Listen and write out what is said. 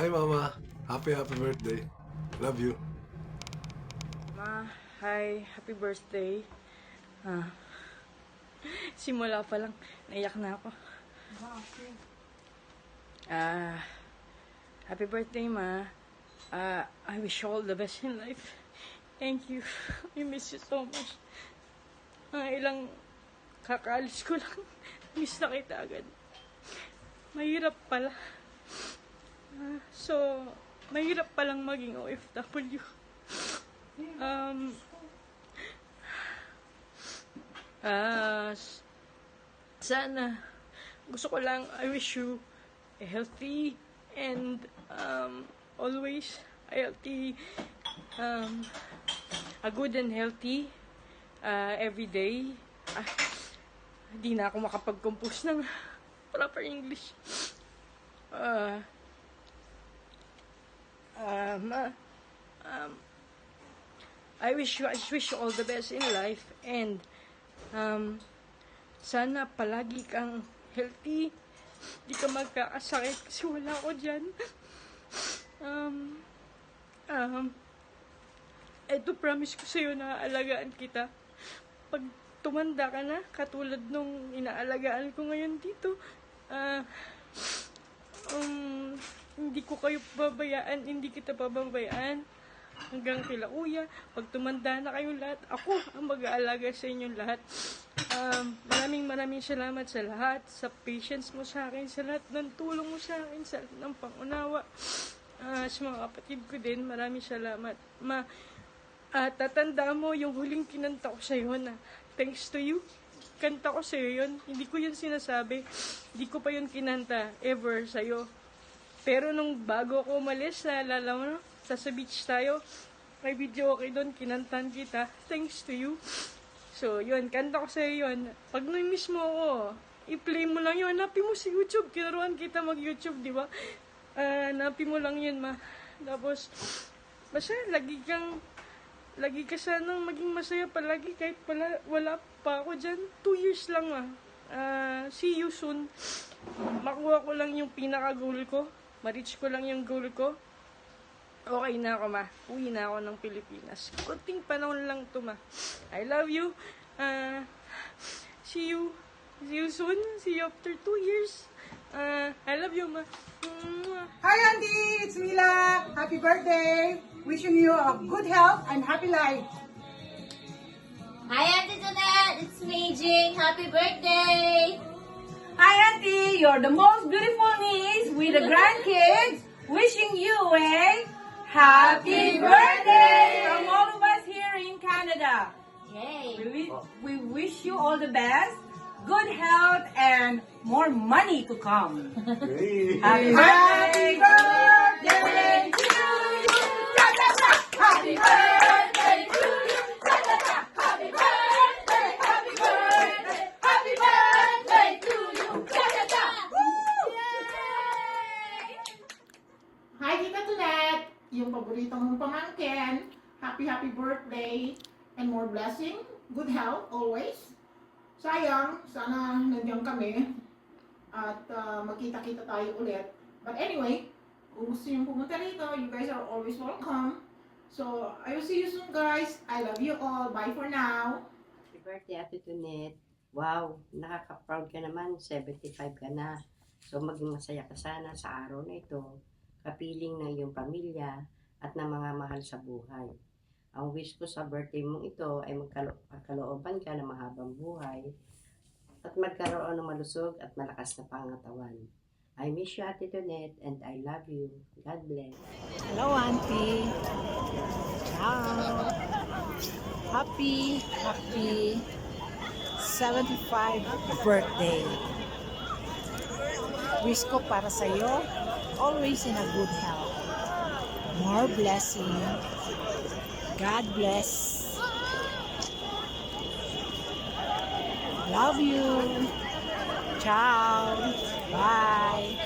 Hi, Mama. Happy birthday. Love you. Ma, hi. Happy birthday. Ah, simula pa lang, naiyak na ako. Happy birthday, Ma. I wish you all the best in life. Thank you. I miss you so much. Ilang kakaalis ko lang. Miss na kita agad. Mahirap pala. So, mahirap palang maging OFW. Sana, gusto ko lang, I wish you a healthy and always a healthy, a good and healthy every day. Hindi na ako makapag-compose ng proper English. I just wish you all the best in life and sana palagi kang healthy, di ka magkakasakit kasi wala ako dyan. Eto, promise ko sa'yo na aalagaan kita. Pag tumanda ka na, katulad nung inaalagaan ko ngayon dito, hindi ko kayo babayaan, hindi kita pababayaan. Hanggang kila Uya, pag tumanda na kayong lahat, ako ang mag-aalaga sa inyong lahat. Maraming salamat sa lahat, sa patience mo sa akin, sa lahat ng tulong mo sa akin, sa lahat ng pangunawa. Sa mga kapatid ko din, maraming salamat. Tatanda mo yung huling kinanta ko sa'yo na thanks to you. Kanta ko sa'yo yun. Hindi ko yun sinasabi. Hindi ko pa yun kinanta ever sa'yo. Pero nung bago ako umalis, naalala mo, sa beach tayo, may video okay doon, kinantan kita, thanks to you. So, yun, kanta ko sa'yo yun. Pag na-miss mo ako, i-play mo lang yun, hanapin mo si YouTube, kinuruan kita mag-YouTube, di ba? Hanapin mo lang yun, ma. Tapos, basta, lagi ka sanang maging masaya palagi, kahit wala pa ako dyan. 2 years lang, ma. See you soon. Makuha ko lang yung pinaka-goal ko. Ma-reach ko lang yung goal ko. Okay na ako, ma. Uwi na ako ng Pilipinas. Kunting panahon lang to, ma. I love you. See you soon. See you after 2 years. I love you, ma. Hi, Auntie! It's Mila. Happy birthday! Wishing you a good health and happy life. Hi, Auntie Jeanette. It's me, Jing. Happy birthday! Hi, Auntie! You're the most beautiful niece with the grandkids. Wishing you a happy birthday from all of us here in Canada. Yay! We wish you all the best, good health, and more money to come. Happy birthday to you! Ta-ta-ta! Happy birthday to you! Ta-ta-ta! Happy birthday! Happy birthday! Happy birthday to you! Ta-ta-ta! Hi, Tita Jeanette! Yung paborito mong pamangkin. Happy birthday and more blessing. Good health always. Sayang, sana nandiyan kami at magkita-kita tayo ulit. But anyway, kung gusto nyo pumunta rito, you guys are always welcome. So, I will see you soon, guys. I love you all. Bye for now. Happy birthday, Ate Tunette. Wow, nakaka-proud ka naman. 75 ka na. So, maging masaya ka sana sa araw na ito. Kapiling ng iyong pamilya at ng mga mahal sa buhay. Ang wish ko sa birthday mong ito ay magkalooban ka ng mahabang buhay at magkaroon ng malusog at malakas na pangatawan. I miss you, Ate Tunette, and I love you. God bless. Hello, Auntie. Ciao. Happy 75 birthday. Wish ko para sa iyo, always in a good health. More blessing. God bless. Love you. Ciao. Bye.